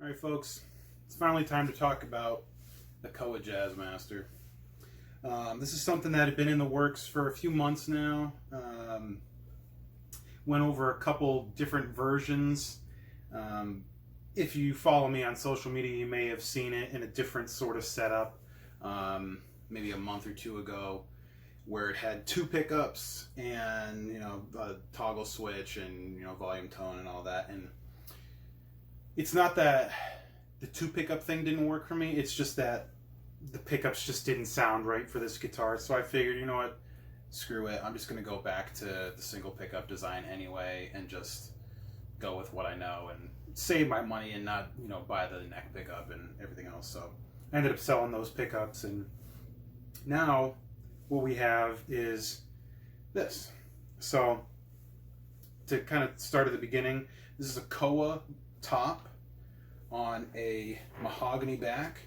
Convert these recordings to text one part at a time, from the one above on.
Alright folks, it's finally time to talk about the Koa Jazzmaster. This is something that had been in the works for a few months now. Went over a couple different versions. If you follow me on social media, you may have seen it in a different sort of setup, maybe a month or two ago, where it had two pickups and a toggle switch and volume tone and all that. And it's not that the two pickup thing didn't work for me, it's just that the pickups just didn't sound right for this guitar. So I figured, you know what, screw it, I'm just going to go back to the single pickup design anyway and just go with what I know and save my money and not buy the neck pickup and everything else. So I ended up selling those pickups, and now what we have is this. So to kind of start at the beginning, this is a Koa top on a mahogany back,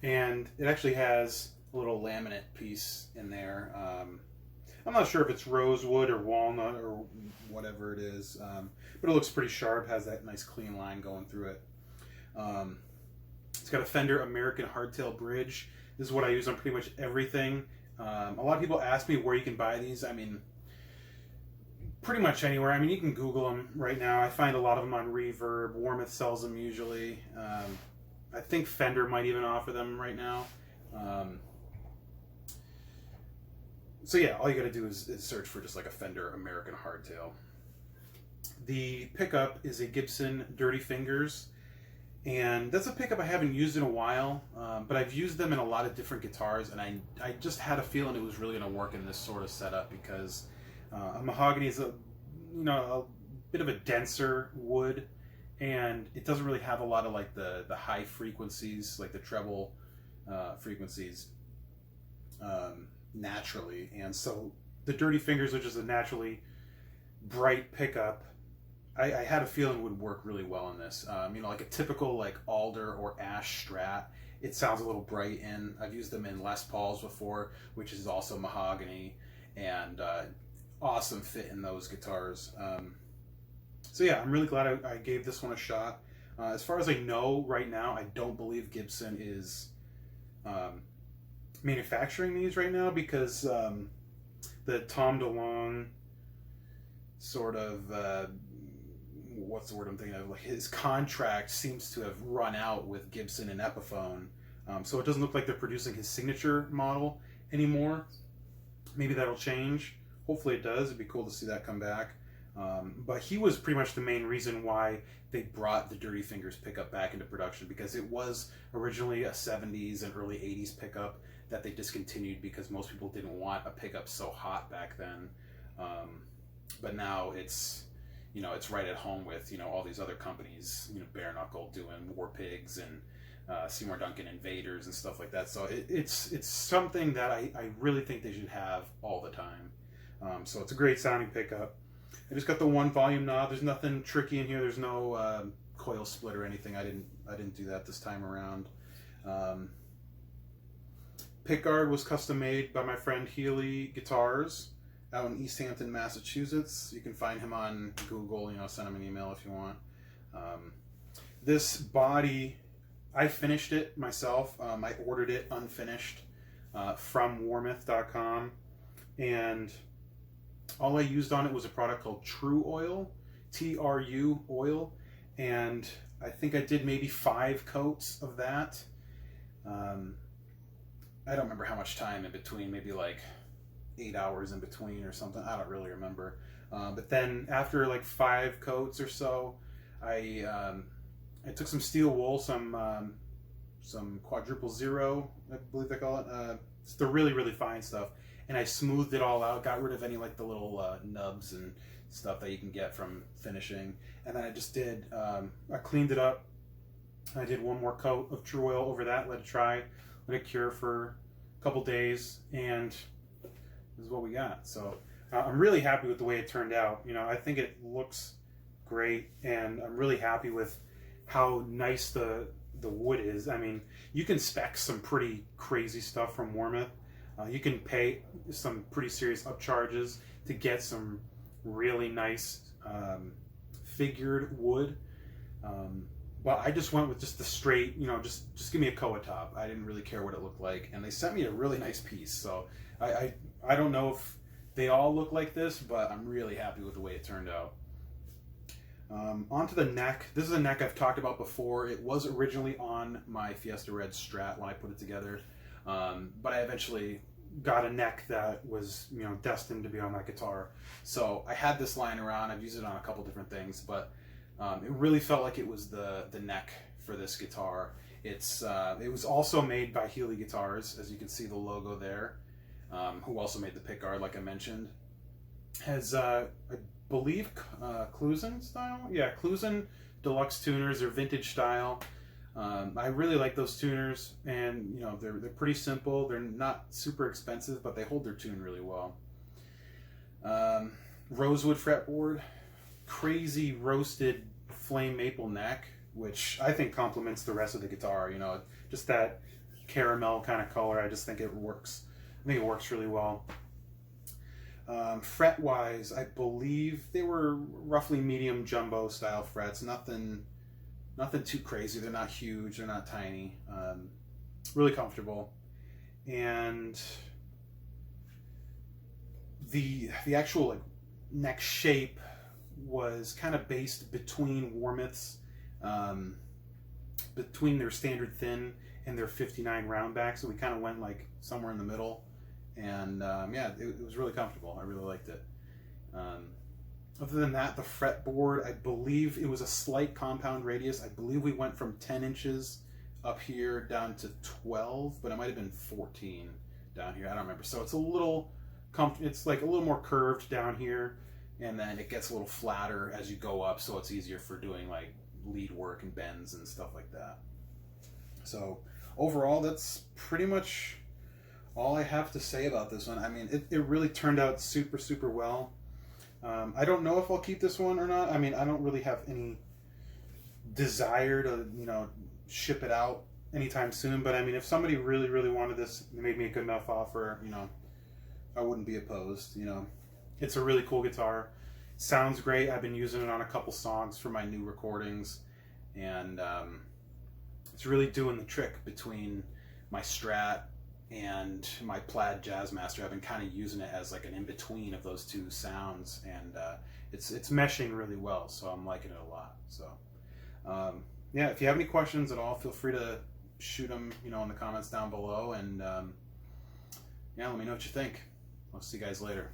and it actually has a little laminate piece in there. I'm not sure if it's rosewood or walnut or whatever it is, but it looks pretty sharp, has that nice clean line going through it. It's got a Fender American Hardtail bridge. This is what I use on pretty much everything. A lot of people ask me where you can buy these. I mean, pretty much anywhere. I mean, you can Google them right now. I find a lot of them on Reverb. Warmouth sells them usually. I think Fender might even offer them right now. So yeah, all you gotta do is search for just like a Fender American Hardtail. The pickup is a Gibson Dirty Fingers, and that's a pickup I haven't used in a while, but I've used them in a lot of different guitars, and I just had a feeling it was really gonna work in this sort of setup because a mahogany is a bit of a denser wood, and it doesn't really have a lot of like the high frequencies, like the treble frequencies naturally. And so the Dirty Fingers, which is a naturally bright pickup, I had a feeling would work really well in this. Like a typical like alder or ash Strat, it sounds a little bright, and I've used them in Les Pauls before, which is also mahogany, and awesome fit in those guitars. So yeah, I'm really glad I gave this one a shot. As far as I know right now, I don't believe Gibson is manufacturing these right now, because the Tom DeLonge sort of what's the word I'm thinking of? Like, his contract seems to have run out with Gibson and Epiphone, so it doesn't look like they're producing his signature model anymore. Maybe that'll change. Hopefully it does. It'd be cool to see that come back. But he was pretty much the main reason why they brought the Dirty Fingers pickup back into production, because it was originally a 70s and early 80s pickup that they discontinued because most people didn't want a pickup so hot back then. But now it's it's right at home with all these other companies, Bare Knuckle doing War Pigs and Seymour Duncan Invaders and stuff like that. So it's something that I really think they should have all the time. So it's a great sounding pickup. I just got the one volume knob. There's nothing tricky in here. There's no coil split or anything. I didn't do that this time around. Pickguard was custom made by my friend Healy Guitars out in East Hampton, Massachusetts. You can find him on Google. Send him an email if you want. This body, I finished it myself. I ordered it unfinished from warmouth.com, and all I used on it was a product called True Oil, TRU oil, and I think I did maybe 5 coats of that. I don't remember how much time in between, maybe like 8 hours in between or something. I don't really remember. But then after like 5 coats or so, I took some steel wool, some quadruple zero, I believe they call it. It's the really, really fine stuff. And I smoothed it all out, got rid of any like the little nubs and stuff that you can get from finishing. And then I just did, I cleaned it up. I did one more coat of True Oil over that, let it cure for a couple days, and this is what we got. So I'm really happy with the way it turned out. I think it looks great, and I'm really happy with how nice the wood is. I mean, you can spec some pretty crazy stuff from Warmouth. You can pay some pretty serious upcharges to get some really nice figured wood. well, I just went with just the straight, you know, just give me a Koa top. I didn't really care what it looked like, and they sent me a really nice piece. So I don't know if they all look like this, but I'm really happy with the way it turned out. Onto the neck. This is a neck I've talked about before. It was originally on my Fiesta Red Strat when I put it together, but I eventually got a neck that was, you know, destined to be on that guitar. So I had this lying around. I've used it on a couple different things, but it really felt like it was the neck for this guitar. It was also made by Healy Guitars, as you can see the logo there, who also made the pickguard, like I mentioned. Has I believe Clusen style, yeah, Clusen deluxe tuners. They're vintage style. I really like those tuners, and you know they're pretty simple. They're not super expensive, but they hold their tune really well. Rosewood fretboard. Crazy roasted flame maple neck, which I think complements the rest of the guitar. You know, just that caramel kind of color. I just think it works. I think it works really well. Fret wise, I believe they were roughly medium jumbo style frets. Nothing too crazy. They're not huge. They're not tiny. Really comfortable. And the actual like neck shape was kind of based between Warmouth's, between their standard thin and their 59 roundback. So we kind of went like somewhere in the middle, and yeah, it was really comfortable. I really liked it. Other than that, the fretboard, I believe it was a slight compound radius. I believe we went from 10 inches up here down to 12, but it might have been 14 down here. I don't remember. So it's a little, it's like a little more curved down here, and then it gets a little flatter as you go up, so it's easier for doing like lead work and bends and stuff like that. So overall, that's pretty much all I have to say about this one. I mean, it really turned out super, super well. I don't know if I'll keep this one or not. I mean, I don't really have any desire to, you know, ship it out anytime soon. But I mean, if somebody really, really wanted this, they made me a good enough offer, you know, I wouldn't be opposed. You know, it's a really cool guitar. Sounds great. I've been using it on a couple songs for my new recordings, and it's really doing the trick between my Strat and my Plaid Jazzmaster. I've been kind of using it as like an in-between of those two sounds, and it's meshing really well, so I'm liking it a lot. So yeah, if you have any questions at all, feel free to shoot them, you know, in the comments down below, and yeah, let me know what you think. I'll see you guys later.